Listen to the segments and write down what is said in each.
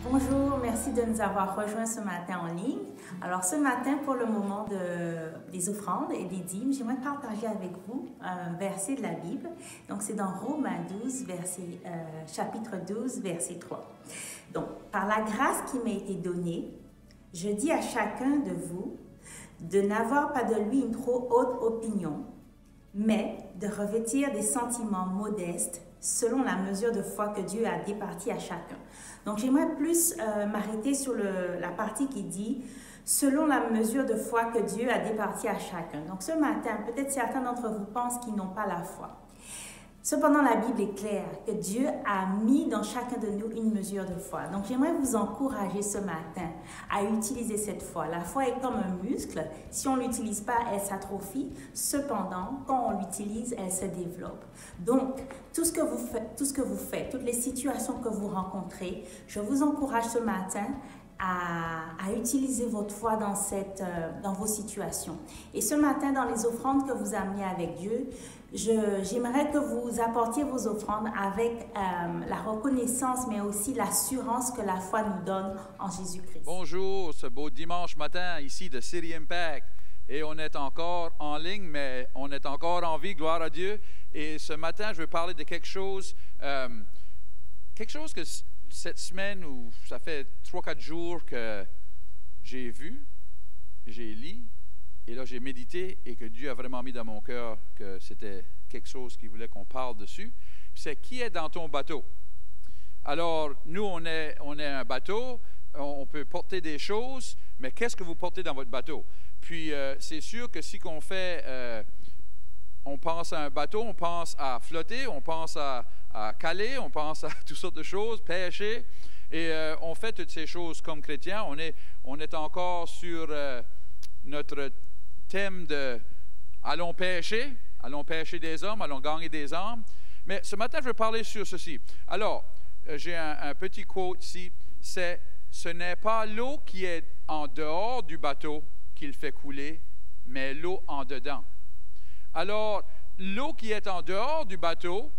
Bonjour, merci de nous avoir rejoints ce matin en ligne. Alors ce matin, pour le moment des offrandes et des dîmes, j'aimerais partager avec vous un verset de la Bible. Donc c'est dans Romains 12, chapitre 12, verset 3. Donc, par la grâce qui m'a été donnée, je dis à chacun de vous de n'avoir pas de lui une trop haute opinion, mais de revêtir des sentiments modestes selon la mesure de foi que Dieu a départie à chacun. Donc, j'aimerais plus m'arrêter sur la partie qui dit « selon la mesure de foi que Dieu a départie à chacun ». Donc, ce matin, peut-être certains d'entre vous pensent qu'ils n'ont pas la foi. Cependant, la Bible est claire que Dieu a mis dans chacun de nous une mesure de foi. Donc, j'aimerais vous encourager ce matin à utiliser cette foi. La foi est comme un muscle. Si on ne l'utilise pas, elle s'atrophie. Cependant, quand on l'utilise, elle se développe. Donc, tout ce que vous faites, toutes les situations que vous rencontrez, je vous encourage ce matin à utiliser votre foi dans vos situations. Et ce matin, dans les offrandes que vous amenez avec Dieu, j'aimerais que vous apportiez vos offrandes avec la reconnaissance, mais aussi l'assurance que la foi nous donne en Jésus-Christ. Bonjour, ce beau dimanche matin ici de City Impact. Et on est encore en ligne, mais on est encore en vie, gloire à Dieu. Et ce matin, je veux parler de quelque chose que cette semaine, ou ça fait 3-4 jours que j'ai vu, j'ai lu, et là j'ai médité, et que Dieu a vraiment mis dans mon cœur que c'était quelque chose qu'il voulait qu'on parle dessus. C'est qui est dans ton bateau? Alors, nous, on est un bateau, on peut porter des choses, mais qu'est-ce que vous portez dans votre bateau? Puis, c'est sûr que si on pense à un bateau, on pense à flotter, on pense à caler, on pense à toutes sortes de choses, pêcher, et on fait toutes ces choses comme chrétiens. On est encore sur notre thème de allons pêcher des hommes, allons gagner des âmes. Mais ce matin, je vais parler sur ceci. Alors, j'ai un petit quote ici, c'est « Ce n'est pas l'eau qui est en dehors du bateau qu'il fait couler, mais l'eau en dedans. » Alors, l'eau qui est en dehors du bateau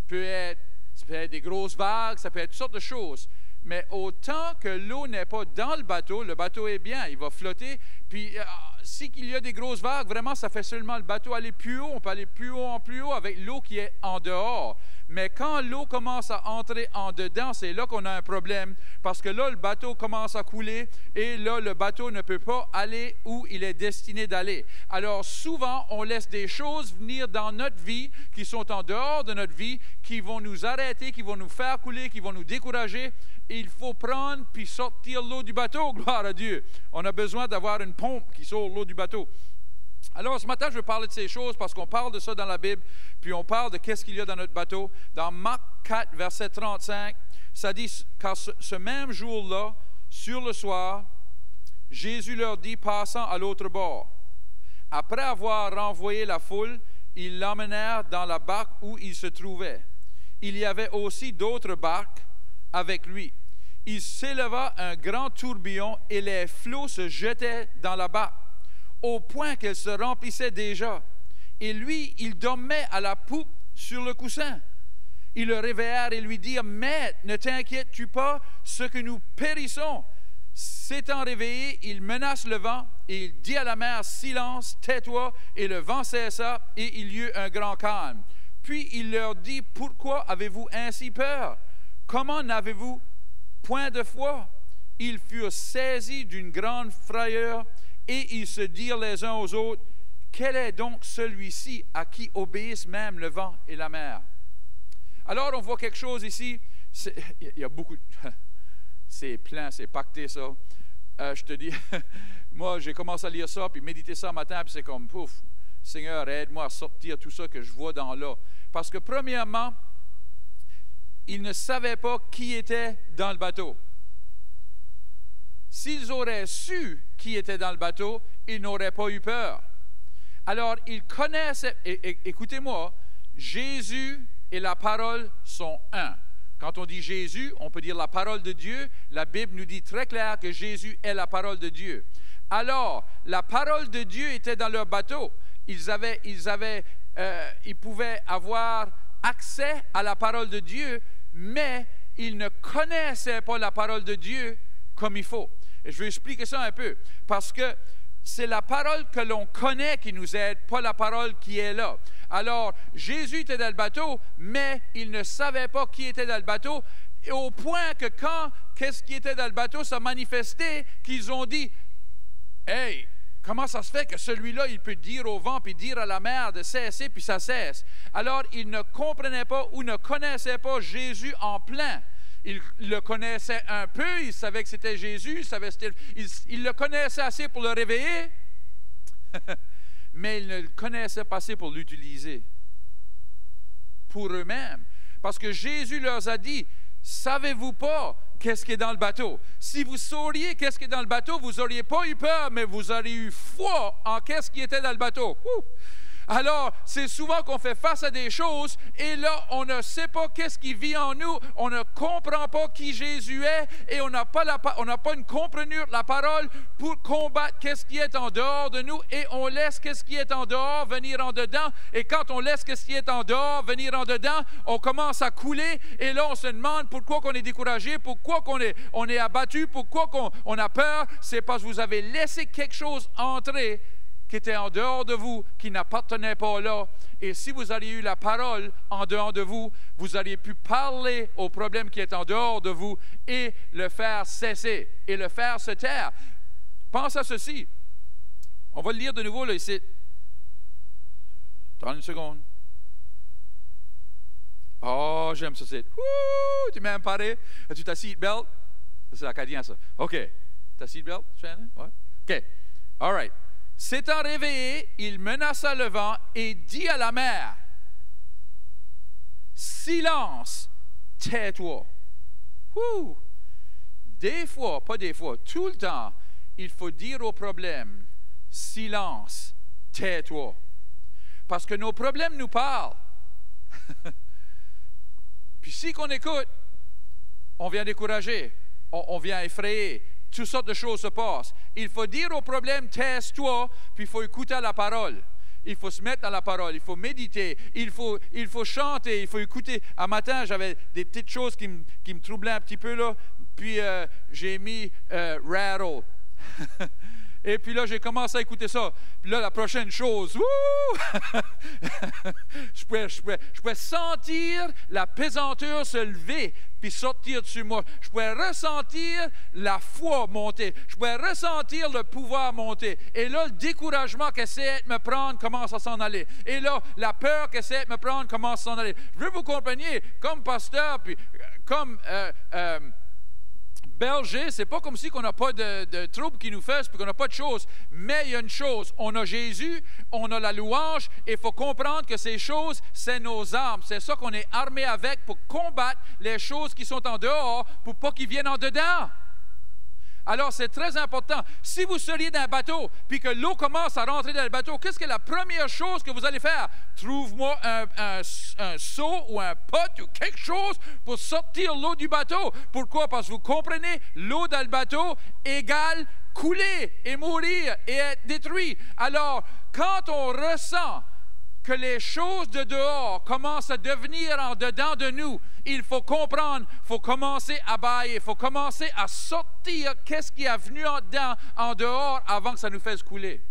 ça peut être des grosses vagues, ça peut être toutes sortes de choses. Mais autant que l'eau n'est pas dans le bateau est bien, il va flotter. Puis, si il y a des grosses vagues, vraiment, ça fait seulement le bateau aller plus haut. On peut aller plus haut en plus haut avec l'eau qui est en dehors. Mais quand l'eau commence à entrer en dedans, c'est là qu'on a un problème. Parce que là, le bateau commence à couler et là, le bateau ne peut pas aller où il est destiné d'aller. Alors, souvent, on laisse des choses venir dans notre vie qui sont en dehors de notre vie, qui vont nous arrêter, qui vont nous faire couler, qui vont nous décourager. Et il faut prendre puis sortir l'eau du bateau, gloire à Dieu. On a besoin d'avoir une pompe qui sort l'eau du bateau. Alors, ce matin, je vais parler de ces choses parce qu'on parle de ça dans la Bible, puis on parle de qu'est-ce qu'il y a dans notre bateau. Dans Marc 4, verset 35, ça dit « Car ce même jour-là, sur le soir, Jésus leur dit, passant à l'autre bord. Après avoir renvoyé la foule, ils l'emmenèrent dans la barque où il se trouvait. Il y avait aussi d'autres barques avec lui. Il s'éleva un grand tourbillon et les flots se jetaient dans la barque, au point qu'elle se remplissait déjà. Et lui, il dormait à la poupe sur le coussin. Ils le réveillèrent et lui dirent, « Maître, ne t'inquiètes-tu pas, ce que nous périssons? » S'étant réveillé, il menace le vent et il dit à la mer, « Silence, tais-toi. » Et le vent cessa et il y eut un grand calme. Puis il leur dit, « Pourquoi avez-vous ainsi peur? Comment n'avez-vous point de foi? » Ils furent saisis d'une grande frayeur et ils se dirent les uns aux autres, « Quel est donc celui-ci à qui obéissent même le vent et la mer? » Alors, on voit quelque chose ici. Il y a beaucoup... C'est plein, c'est pacté, ça. Je te dis, moi, j'ai commencé à lire ça, puis méditer ça matin, puis c'est comme, pouf, Seigneur, aide-moi à sortir tout ça que je vois dans là. Parce que, premièrement, ils ne savaient pas qui était dans le bateau. S'ils auraient su qui était dans le bateau, ils n'auraient pas eu peur. Alors, ils connaissaient, écoutez-moi, Jésus et la parole sont un. Quand on dit Jésus, on peut dire la parole de Dieu. La Bible nous dit très clair que Jésus est la parole de Dieu. Alors, la parole de Dieu était dans leur bateau. Ils pouvaient avoir accès à la parole de Dieu, mais ils ne connaissaient pas la parole de Dieu comme il faut. Et je vais expliquer ça un peu, parce que c'est la parole que l'on connaît qui nous aide, pas la parole qui est là. Alors, Jésus était dans le bateau, mais il ne savait pas qui était dans le bateau, et au point que quand qu'est-ce qui était dans le bateau s'est manifesté, qu'ils ont dit, « Hey, comment ça se fait que celui-là, il peut dire au vent, puis dire à la mer de cesser, puis ça cesse? » Alors, ils ne comprenaient pas ou ne connaissaient pas Jésus en plein. Ils le connaissaient un peu, ils savaient que c'était Jésus, ils le connaissaient assez pour le réveiller, mais ils ne le connaissaient pas assez pour l'utiliser pour eux-mêmes. Parce que Jésus leur a dit, « Savez-vous pas qu'est-ce qui est dans le bateau? Si vous sauriez qu'est-ce qui est dans le bateau, vous n'auriez pas eu peur, mais vous auriez eu foi en qu'est-ce qui était dans le bateau. » Alors, c'est souvent qu'on fait face à des choses et là, on ne sait pas qu'est-ce qui vit en nous, on ne comprend pas qui Jésus est et on n'a pas une compréhension de la parole pour combattre qu'est-ce qui est en dehors de nous et on laisse qu'est-ce qui est en dehors venir en dedans et quand on laisse qu'est-ce qui est en dehors venir en dedans, on commence à couler et là, on se demande pourquoi qu'on est découragé, pourquoi qu'on est abattu, pourquoi qu'on a peur. C'est parce que vous avez laissé quelque chose entrer qui était en dehors de vous, qui n'appartenait pas là. Et si vous auriez eu la parole en dehors de vous, vous auriez pu parler au problème qui est en dehors de vous et le faire cesser, et le faire se taire. Pense à ceci. On va le lire de nouveau là ici. Attends une seconde. Oh, j'aime ça. Tu m'as paré. As-tu ta seatbelt? C'est acadien ça. OK. Ta seatbelt, Shannon? Ouais. OK. All right. S'étant réveillé, il menaça le vent et dit à la mer, « Silence, tais-toi. » Des fois, pas des fois, tout le temps, il faut dire au problème, « Silence, tais-toi. » Parce que nos problèmes nous parlent. Puis si qu'on écoute, on vient décourager, on vient effrayer. Toutes sortes de choses se passent. Il faut dire au problème, tais-toi, puis il faut écouter à la parole. Il faut se mettre à la parole, il faut méditer, il faut chanter, il faut écouter. Un matin, j'avais des petites choses qui me troublaient un petit peu, là, puis j'ai mis rattle. Et puis là, j'ai commencé à écouter ça. Puis là, la prochaine chose, je pouvais sentir la pesanteur se lever puis sortir dessus moi. Je pouvais ressentir la foi monter. Je pouvais ressentir le pouvoir monter. Et là, le découragement qui essayait de me prendre commence à s'en aller. Et là, la peur qui essayait de me prendre commence à s'en aller. Je veux vous compreniez, comme pasteur, puis comme berger, c'est pas comme si on n'a pas de troubles qui nous fassent puis qu'on n'a pas de choses. Mais il y a une chose, on a Jésus, on a la louange et il faut comprendre que ces choses, c'est nos armes. C'est ça qu'on est armé avec pour combattre les choses qui sont en dehors pour pas qu'ils viennent en dedans. Alors, c'est très important. Si vous seriez dans un bateau puis que l'eau commence à rentrer dans le bateau, qu'est-ce que la première chose que vous allez faire? Trouve-moi un seau ou un pot ou quelque chose pour sortir l'eau du bateau. Pourquoi? Parce que vous comprenez, l'eau dans le bateau égale couler et mourir et être détruit. Alors, quand on ressent que les choses de dehors commencent à devenir en dedans de nous, il faut comprendre, il faut commencer à bailler, il faut commencer à sortir qu'est-ce qui est venu en dedans, en dehors, avant que ça nous fasse couler.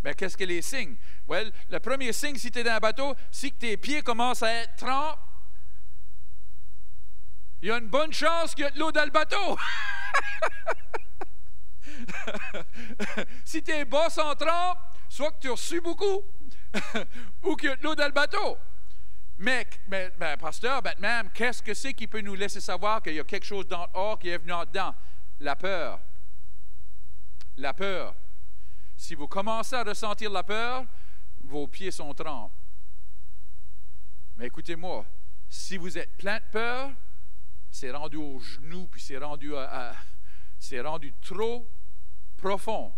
Mais qu'est-ce que les signes? Well, le premier signe, si tu es dans un bateau, c'est que tes pieds commencent à être trempés. Il y a une bonne chance qu'il y ait de l'eau dans le bateau. Si tes bas sont trempés, soit que tu as reçu beaucoup, ou qu'il y a de l'eau dans le bateau. Mais pasteur, même, qu'est-ce que c'est qui peut nous laisser savoir qu'il y a quelque chose dehors qui est venu en dedans? La peur. La peur. Si vous commencez à ressentir la peur, vos pieds sont trempés. Mais écoutez-moi, si vous êtes plein de peur, c'est rendu aux genoux, puis c'est rendu trop profond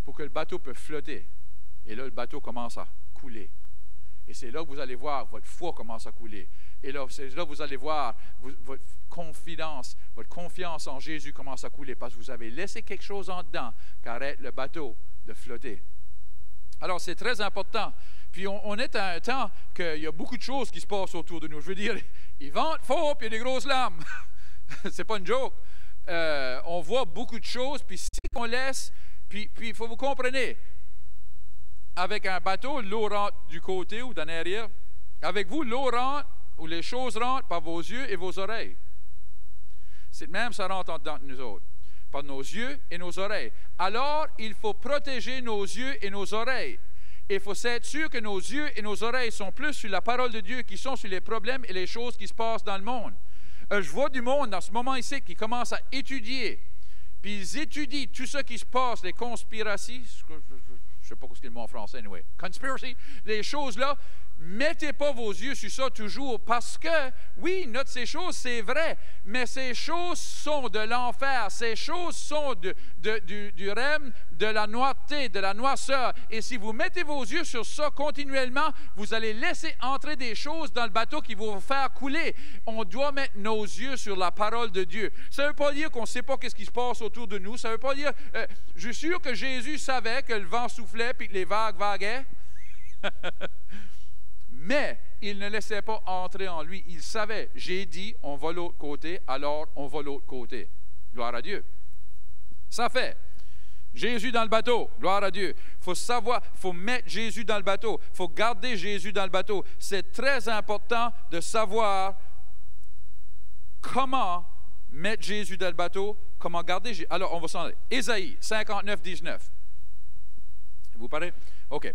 pour que le bateau peut flotter. Et là, le bateau commence à couler. Et c'est là que vous allez voir, votre foi commence à couler. Et là, c'est là que vous allez voir, votre confiance en Jésus commence à couler parce que vous avez laissé quelque chose en dedans qui arrête le bateau de flotter. Alors, c'est très important. Puis, on est à un temps qu'il y a beaucoup de choses qui se passent autour de nous. Je veux dire, il vente fort, puis il y a des grosses lames. C'est pas une joke. On voit beaucoup de choses, puis si on laisse, puis il faut vous comprendre, avec un bateau, l'eau rentre du côté ou d'en arrière. Avec vous, l'eau rentre, ou les choses rentrent par vos yeux et vos oreilles. C'est même, ça rentre en dedans de nous autres, par nos yeux et nos oreilles. Alors, il faut protéger nos yeux et nos oreilles. Il faut être sûr que nos yeux et nos oreilles sont plus sur la parole de Dieu, qui sont sur les problèmes et les choses qui se passent dans le monde. Je vois du monde dans ce moment ici qui commence à étudier, puis ils étudient tout ce qui se passe, les conspiracies, je ne sais pas ce qu'est le mot en français, anyway. Conspiracy, les choses-là. Mettez pas vos yeux sur ça toujours, parce que, oui, note ces choses, c'est vrai, mais ces choses sont de l'enfer, ces choses sont du règne de la noirté, de la noirceur. Et si vous mettez vos yeux sur ça continuellement, vous allez laisser entrer des choses dans le bateau qui vont vous faire couler. On doit mettre nos yeux sur la parole de Dieu. Ça ne veut pas dire qu'on ne sait pas ce qui se passe autour de nous. Ça ne veut pas dire... je suis sûr que Jésus savait que le vent soufflait et que les vagues vaguaient. Mais il ne laissait pas entrer en lui. Il savait, j'ai dit, on va l'autre côté, alors on va l'autre côté. Gloire à Dieu. Ça fait. Jésus dans le bateau, gloire à Dieu. Il faut savoir, il faut mettre Jésus dans le bateau. Il faut garder Jésus dans le bateau. C'est très important de savoir comment mettre Jésus dans le bateau, comment garder Jésus. Alors, on va s'en aller. Ésaïe 59, 19. Vous parlez? OK.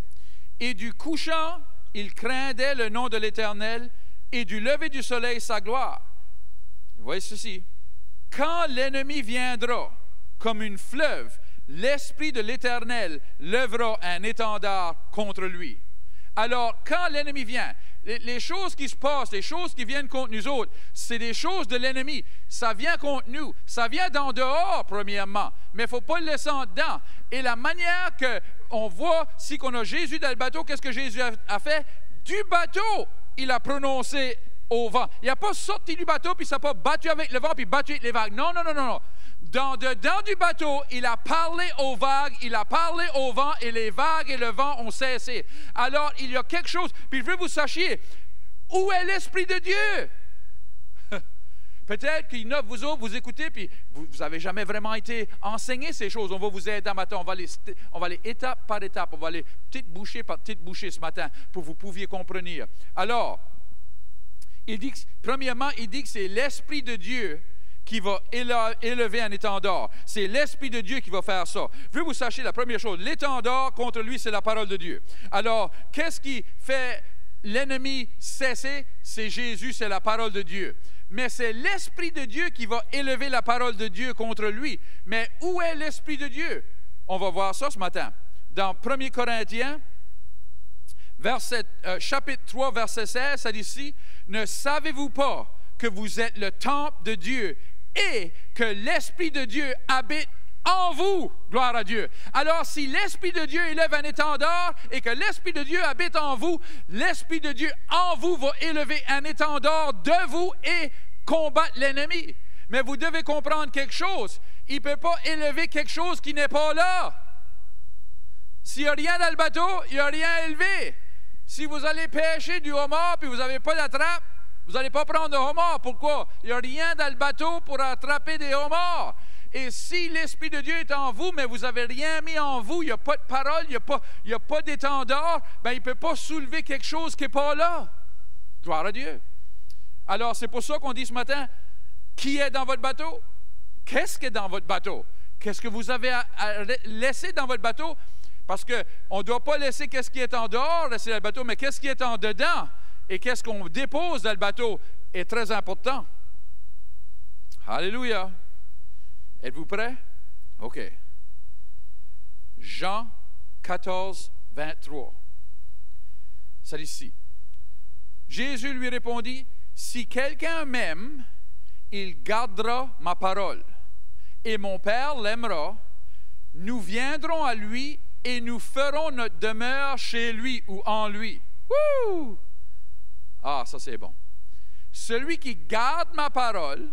Et du couchant, il craindait le nom de l'Éternel, et du lever du soleil sa gloire. Voyez ceci. Quand l'ennemi viendra comme une fleuve, l'Esprit de l'Éternel lèvera un étendard contre lui. Alors, quand l'ennemi vient, les choses qui se passent, les choses qui viennent contre nous autres, c'est des choses de l'ennemi. Ça vient contre nous. Ça vient d'en dehors, premièrement. Mais il ne faut pas le laisser en dedans. Et la manière qu'on voit, si on a Jésus dans le bateau, qu'est-ce que Jésus a fait? Du bateau, il a prononcé au vent. Il n'a pas sorti du bateau, puis il ne s'est pas battu avec le vent, puis battu avec les vagues. Non, non, non, non, non. Dedans du bateau, il a parlé aux vagues, il a parlé au vent, et les vagues et le vent ont cessé. Alors, il y a quelque chose, puis je veux que vous sachiez, où est l'Esprit de Dieu? Peut-être qu'il y en a, vous autres, vous écoutez, puis vous n'avez jamais vraiment été enseigné ces choses. On va vous aider un matin, on va aller étape par étape, on va aller petite bouchée par petite bouchée ce matin, pour que vous pouviez comprendre. Alors, il dit, premièrement, il dit que c'est l'Esprit de Dieu qui va élever un étendard. C'est l'Esprit de Dieu qui va faire ça. Je veux que vous sachiez la première chose. L'étendard, contre lui, c'est la parole de Dieu. Alors, qu'est-ce qui fait l'ennemi cesser? C'est Jésus, c'est la parole de Dieu. Mais c'est l'Esprit de Dieu qui va élever la parole de Dieu contre lui. Mais où est l'Esprit de Dieu? On va voir ça ce matin. Dans 1 Corinthiens, chapitre 3, verset 16, ça dit ici, « Ne savez-vous pas que vous êtes le temple de Dieu et que l'Esprit de Dieu habite en vous, gloire à Dieu. » Alors, si l'Esprit de Dieu élève un étendard et que l'Esprit de Dieu habite en vous, l'Esprit de Dieu en vous va élever un étendard de vous et combattre l'ennemi. Mais vous devez comprendre quelque chose. Il ne peut pas élever quelque chose qui n'est pas là. S'il n'y a rien dans le bateau, il n'y a rien à élever. Si vous allez pêcher du homard et vous n'avez pas la trappe, vous n'allez pas prendre de homard. Pourquoi? Il n'y a rien dans le bateau pour attraper des homards. Et si l'Esprit de Dieu est en vous, mais vous n'avez rien mis en vous, il n'y a pas de parole, il n'y a pas d'étendard, ben il ne peut pas soulever quelque chose qui n'est pas là. Gloire à Dieu. Alors, c'est pour ça qu'on dit ce matin, qui est dans votre bateau? Qu'est-ce qui est dans votre bateau? Qu'est-ce que vous avez à laisser dans votre bateau? Parce qu'on ne doit pas laisser qu'est-ce qui est en dehors, laisser dans le bateau, mais qu'est-ce qui est en dedans et qu'est-ce qu'on dépose dans le bateau est très important. Alléluia. Êtes-vous prêts? OK. Jean 14, 23. C'est ici. Jésus lui répondit, « Si quelqu'un m'aime, il gardera ma parole, et mon Père l'aimera. Nous viendrons à lui et nous ferons notre demeure chez lui ou en lui. » Wouh! Ah, ça c'est bon. Celui qui garde ma parole,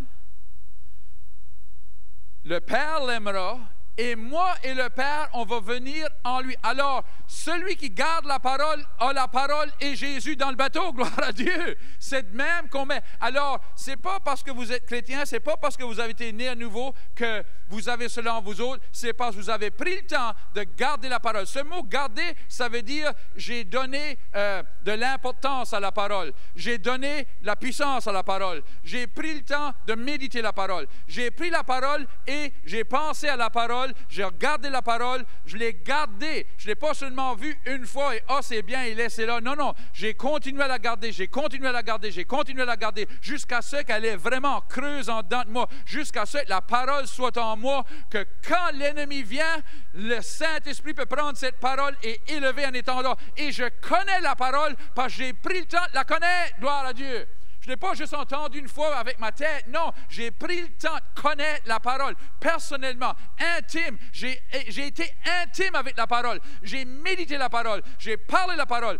le Père l'aimera Et moi et le Père, on va venir en lui. Alors, celui qui garde la parole a la parole et Jésus dans le bateau, gloire à Dieu. C'est de même qu'on met. Alors, c'est pas parce que vous êtes chrétien, c'est pas parce que vous avez été né à nouveau que vous avez cela en vous autres, c'est parce que vous avez pris le temps de garder la parole. Ce mot « garder », ça veut dire j'ai donné de l'importance à la parole. J'ai donné la puissance à la parole. J'ai pris le temps de méditer la parole. J'ai pris la parole et j'ai pensé à la parole. J'ai regardé la parole. Je l'ai gardée. Je ne l'ai pas seulement vue une fois et « ah, c'est bien, et laissez là ». Non, non. J'ai continué à la garder. J'ai continué à la garder. J'ai continué à la garder jusqu'à ce qu'elle est vraiment creuse en dedans de moi. Jusqu'à ce que la parole soit en moi, que quand l'ennemi vient, le Saint-Esprit peut prendre cette parole et élever un étendard. Et je connais la parole parce que j'ai pris le temps de la connaître, gloire à Dieu. Je n'ai pas juste entendu une fois avec ma tête. Non, j'ai pris le temps de connaître la parole personnellement, intime. J'ai été intime avec la parole. J'ai médité la parole. J'ai parlé la parole.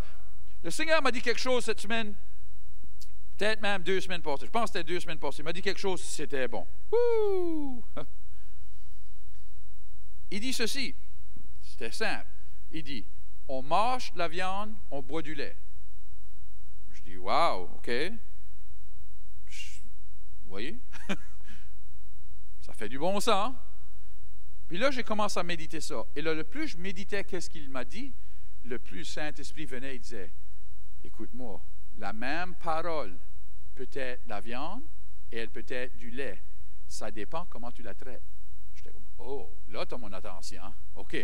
Le Seigneur m'a dit quelque chose cette semaine, peut-être même 2 semaines passées. Je pense que c'était 2 semaines passées. Il m'a dit quelque chose, c'était bon. Ouh! Il dit ceci, c'était simple. Il dit, on mange de la viande, on boit du lait. Je dis, wow, OK. Vous voyez? Ça fait du bon sens. Puis là, j'ai commencé à méditer ça. Et là, le plus je méditais qu'est-ce qu'il m'a dit, le plus le Saint-Esprit venait et disait, écoute-moi, la même parole peut être la viande et elle peut être du lait. Ça dépend comment tu la traites. J'étais comme, oh, là, tu as mon attention. OK.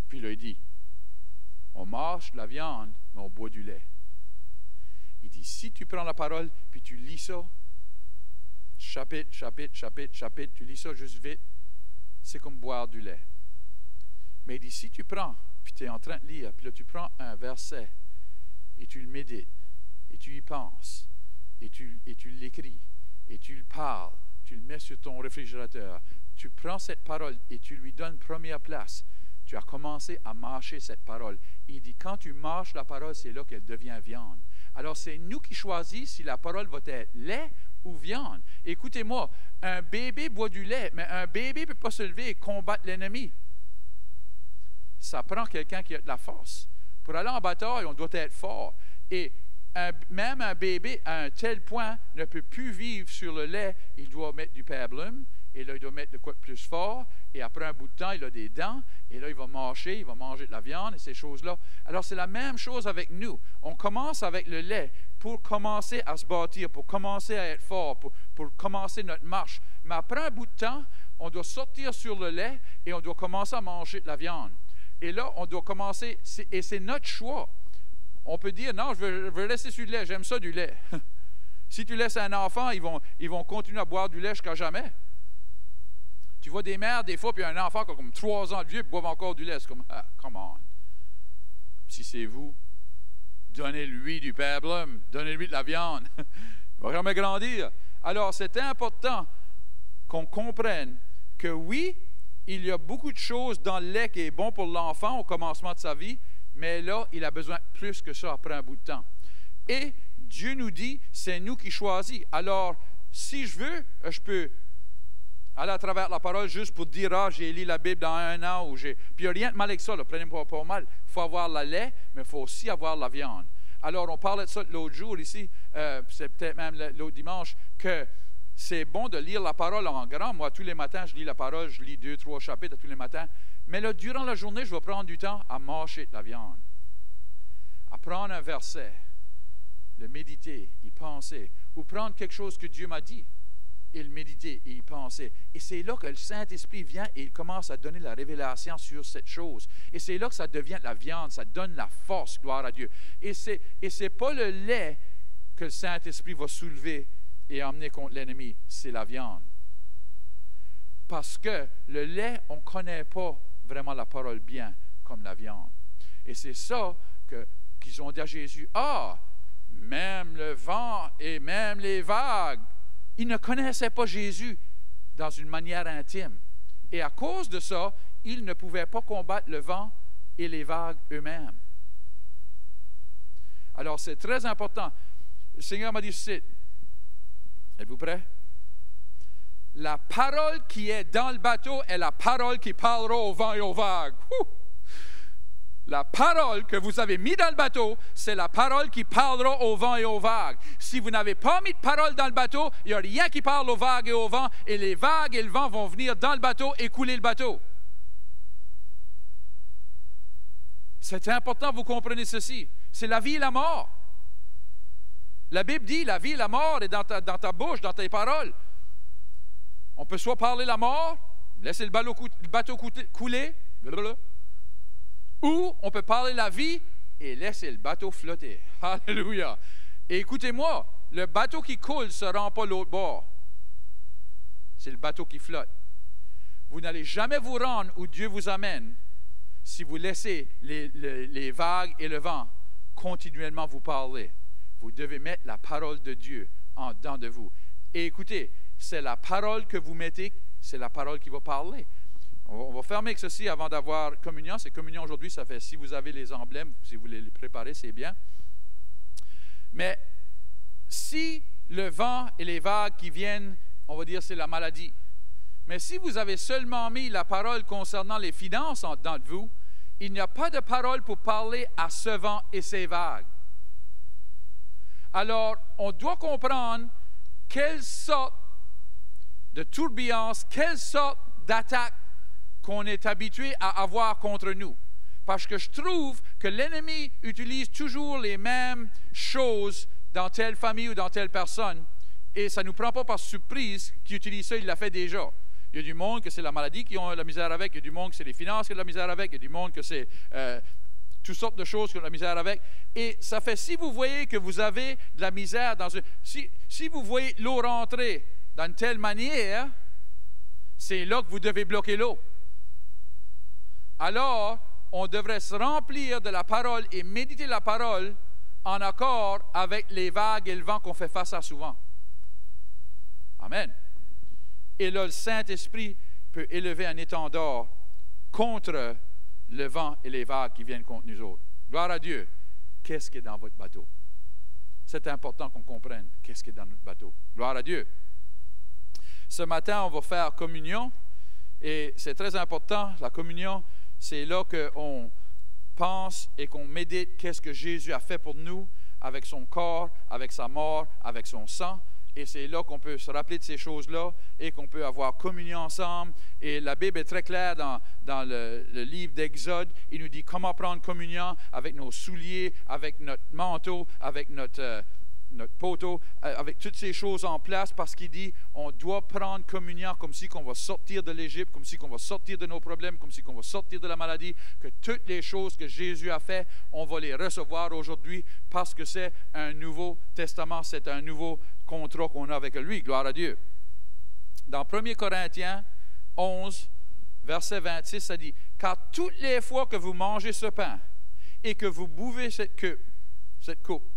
Puis là, il dit, on mange de la viande, mais on boit du lait. Il dit, si tu prends la parole, puis tu lis ça, chapitre, tu lis ça juste vite, c'est comme boire du lait. Mais il dit, si tu prends, puis tu es en train de lire, puis là, tu prends un verset, et tu le médites, et tu y penses, et tu l'écris, et tu le parles, tu le mets sur ton réfrigérateur, tu prends cette parole et tu lui donnes première place. Tu as commencé à mâcher cette parole. Il dit, quand tu mâches la parole, c'est là qu'elle devient viande. Alors, c'est nous qui choisissons si la parole va être lait ou viande. Écoutez-moi, un bébé boit du lait, mais un bébé ne peut pas se lever et combattre l'ennemi. Ça prend quelqu'un qui a de la force. Pour aller en bataille, on doit être fort. Et même un bébé, à un tel point, ne peut plus vivre sur le lait. Il doit mettre du pablum. Et là, il doit mettre de quoi de plus fort. Et après un bout de temps, il a des dents. Et là, il va mâcher, il va manger de la viande et ces choses-là. Alors, c'est la même chose avec nous. On commence avec le lait pour commencer à se bâtir, pour commencer à être fort, pour commencer notre marche. Mais après un bout de temps, on doit sortir sur le lait et on doit commencer à manger de la viande. Et là, on doit commencer, et c'est notre choix. On peut dire, non, je veux laisser sur le lait, j'aime ça du lait. Si tu laisses un enfant, ils vont continuer à boire du lait jusqu'à jamais. Tu vois des mères, des fois, puis un enfant qui a comme 3 ans de vieux, puis boivent encore du lait. C'est comme, ah, come on. Si c'est vous, donnez-lui du pablum, donnez-lui de la viande. Il ne va jamais grandir. Alors, c'est important qu'on comprenne que oui, il y a beaucoup de choses dans le lait qui est bon pour l'enfant au commencement de sa vie, mais là, il a besoin de plus que ça après un bout de temps. Et Dieu nous dit, c'est nous qui choisissons. Alors, si je veux, je peux aller à travers la parole juste pour dire, ah, j'ai lu la Bible dans 1 an. Puis il n'y a rien de mal avec ça, prenez-moi pas mal. Il faut avoir le lait, mais il faut aussi avoir la viande. Alors, on parlait de ça l'autre jour ici, c'est peut-être même l'autre dimanche, que c'est bon de lire la parole en grand. Moi, tous les matins, je lis la parole, je lis 2-3 chapitres tous les matins. Mais là, durant la journée, je vais prendre du temps à mâcher de la viande, à prendre un verset, le méditer, y penser, ou prendre quelque chose que Dieu m'a dit, et le méditer et y penser. Et c'est là que le Saint-Esprit vient et il commence à donner la révélation sur cette chose. Et c'est là que ça devient la viande, ça donne la force, gloire à Dieu. Et c'est pas le lait que le Saint-Esprit va soulever et emmener contre l'ennemi, c'est la viande. Parce que le lait, on ne connaît pas vraiment la parole bien comme la viande. Et c'est ça qu'ils ont dit à Jésus, ah, même le vent et même les vagues. Ils ne connaissaient pas Jésus dans une manière intime. Et à cause de ça, ils ne pouvaient pas combattre le vent et les vagues eux-mêmes. Alors, c'est très important. Le Seigneur m'a dit, êtes-vous prêts? la parole qui est dans le bateau est la parole qui parlera au vent et aux vagues. La parole que vous avez mise dans le bateau, c'est la parole qui parlera au vent et aux vagues. Si vous n'avez pas mis de parole dans le bateau, il n'y a rien qui parle aux vagues et au vent, et les vagues et le vent vont venir dans le bateau et couler le bateau. C'est important que vous compreniez ceci. C'est la vie et la mort. La Bible dit, la vie et la mort est dans ta bouche, dans tes paroles. On peut soit parler la mort, laisser le bateau couler, ou on peut parler la vie et laisser le bateau flotter. Alléluia. Et écoutez-moi, le bateau qui coule ne se rend pas l'autre bord. C'est le bateau qui flotte. Vous n'allez jamais vous rendre où Dieu vous amène si vous laissez les vagues et le vent continuellement vous parler. Vous devez mettre la parole de Dieu en dedans de vous. Et écoutez, c'est la parole que vous mettez, c'est la parole qui va parler. On va fermer avec ceci avant d'avoir communion. C'est communion aujourd'hui, ça fait, si vous avez les emblèmes, si vous voulez les préparer, c'est bien. Mais si le vent et les vagues qui viennent, on va dire c'est la maladie. Mais si vous avez seulement mis la parole concernant les finances en dedans de vous, il n'y a pas de parole pour parler à ce vent et ces vagues. Alors, on doit comprendre quelle sorte de tourbillon, quelle sorte d'attaque qu'on est habitué à avoir contre nous. Parce que je trouve que l'ennemi utilise toujours les mêmes choses dans telle famille ou dans telle personne. Et ça ne nous prend pas par surprise qu'il utilise ça, il l'a fait déjà. Il y a du monde que c'est la maladie qui ont la misère avec, il y a du monde que c'est les finances qui ont la misère avec, il y a du monde que c'est toutes sortes de choses qui ont la misère avec. Et ça fait, si vous voyez que vous avez de la misère dans si vous voyez l'eau rentrer d'une telle manière, c'est là que vous devez bloquer l'eau. Alors, on devrait se remplir de la parole et méditer la parole en accord avec les vagues et le vent qu'on fait face à souvent. Amen. Et là, le Saint-Esprit peut élever un étendard contre le vent et les vagues qui viennent contre nous autres. Gloire à Dieu. Qu'est-ce qui est dans votre bateau? C'est important qu'on comprenne qu'est-ce qui est dans notre bateau. Gloire à Dieu. Ce matin, on va faire communion. Et c'est très important, la communion, c'est là qu'on pense et qu'on médite qu'est-ce que Jésus a fait pour nous avec son corps, avec sa mort, avec son sang. Et c'est là qu'on peut se rappeler de ces choses-là et qu'on peut avoir communion ensemble. Et la Bible est très claire dans le livre d'Exode. Il nous dit comment prendre communion avec nos souliers, avec notre manteau, avec notre poteau, avec toutes ces choses en place, parce qu'il dit on doit prendre communion comme si qu'on va sortir de l'Égypte, comme si qu'on va sortir de nos problèmes, comme si qu'on va sortir de la maladie, que toutes les choses que Jésus a fait, on va les recevoir aujourd'hui parce que c'est un nouveau testament, c'est un nouveau contrat qu'on a avec lui. Gloire à Dieu. Dans 1 Corinthiens 11, verset 26, ça dit « Car toutes les fois que vous mangez ce pain et que vous buvez cette coupe,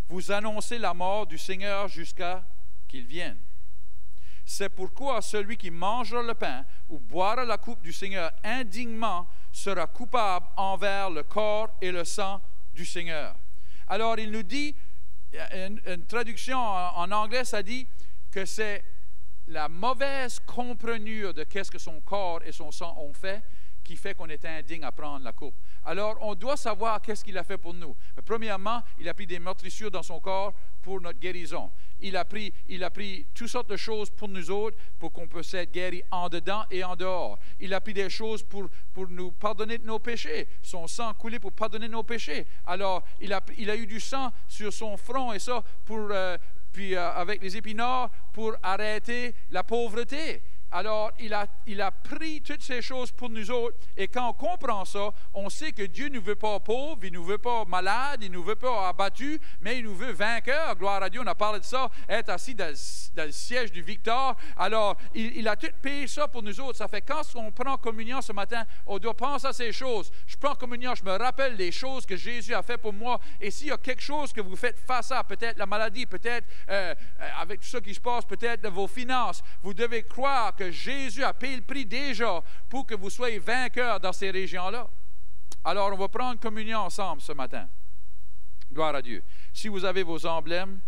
vous annoncez la mort du Seigneur jusqu'à qu'il vienne. C'est pourquoi celui qui mangera le pain ou boira la coupe du Seigneur indignement sera coupable envers le corps et le sang du Seigneur. » Alors, il nous dit, une traduction en anglais, ça dit que c'est la mauvaise comprenure de qu'est-ce que son corps et son sang ont fait qui fait qu'on est indigne à prendre la coupe. Alors, on doit savoir qu'est-ce qu'il a fait pour nous. Premièrement, il a pris des meurtrissures dans son corps pour notre guérison. Il a pris toutes sortes de choses pour nous autres, pour qu'on puisse être guéri en dedans et en dehors. Il a pris des choses pour nous pardonner de nos péchés. Son sang coulé pour pardonner nos péchés. Alors, il a eu du sang sur son front et ça, avec les épinards, pour arrêter la pauvreté. Alors, il a pris toutes ces choses pour nous autres. Et quand on comprend ça, on sait que Dieu ne nous veut pas pauvres, il ne nous veut pas malades, il ne nous veut pas abattus, mais il nous veut vainqueurs. Gloire à Dieu, on a parlé de ça, être assis dans le siège du Victor. Alors, il a tout payé ça pour nous autres. Ça fait quand on prend communion ce matin, on doit penser à ces choses. Je prends communion, je me rappelle les choses que Jésus a fait pour moi. Et s'il y a quelque chose que vous faites face à, peut-être la maladie, peut-être avec tout ce qui se passe, peut-être de vos finances, vous devez croire que Jésus a payé le prix déjà pour que vous soyez vainqueurs dans ces régions-là. Alors, on va prendre communion ensemble ce matin. Gloire à Dieu. Si vous avez vos emblèmes,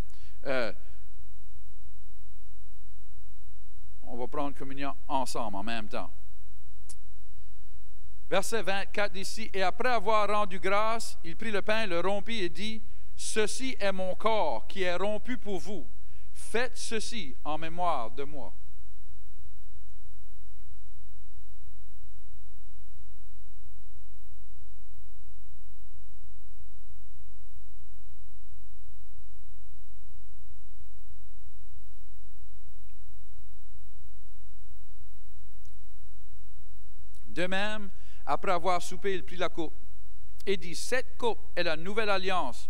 on va prendre communion ensemble en même temps. Verset 24 d'ici, « Et après avoir rendu grâce, il prit le pain, le rompit et dit, « Ceci est mon corps qui est rompu pour vous. Faites ceci en mémoire de moi. » De même, après avoir soupé, il prit la coupe et dit, « Cette coupe est la nouvelle alliance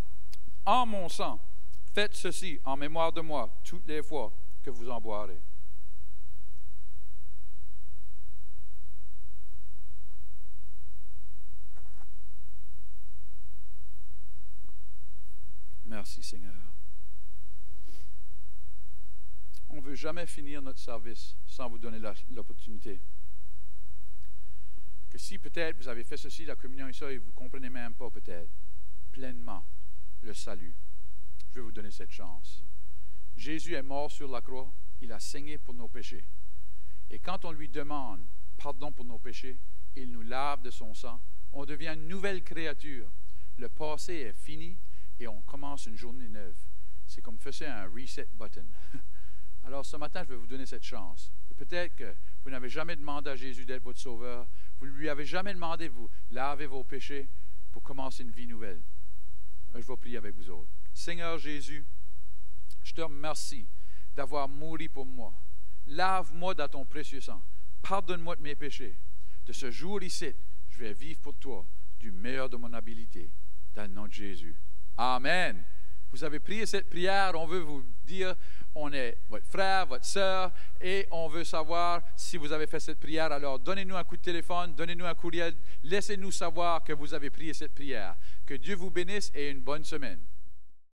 en mon sang. Faites ceci en mémoire de moi toutes les fois que vous en boirez. » Merci Seigneur. On ne veut jamais finir notre service sans vous donner l'opportunité. Que si peut-être vous avez fait ceci, la communion et ça, et vous ne comprenez même pas peut-être pleinement le salut, je vais vous donner cette chance. Jésus est mort sur la croix, il a saigné pour nos péchés. Et quand on lui demande pardon pour nos péchés, il nous lave de son sang, on devient une nouvelle créature. Le passé est fini et on commence une journée neuve. C'est comme faire un reset button. Alors ce matin, je vais vous donner cette chance. Peut-être que vous n'avez jamais demandé à Jésus d'être votre sauveur. Vous ne lui avez jamais demandé de vous laver vos péchés pour commencer une vie nouvelle. Je vais prier avec vous autres. Seigneur Jésus, je te remercie d'avoir mouru pour moi. Lave-moi dans ton précieux sang. Pardonne-moi de mes péchés. De ce jour ici, je vais vivre pour toi du meilleur de mon habilité. Dans le nom de Jésus. Amen. Vous avez prié cette prière, on veut vous dire, on est votre frère, votre sœur, et on veut savoir si vous avez fait cette prière. Alors, donnez-nous un coup de téléphone, donnez-nous un courriel, laissez-nous savoir que vous avez prié cette prière. Que Dieu vous bénisse et une bonne semaine.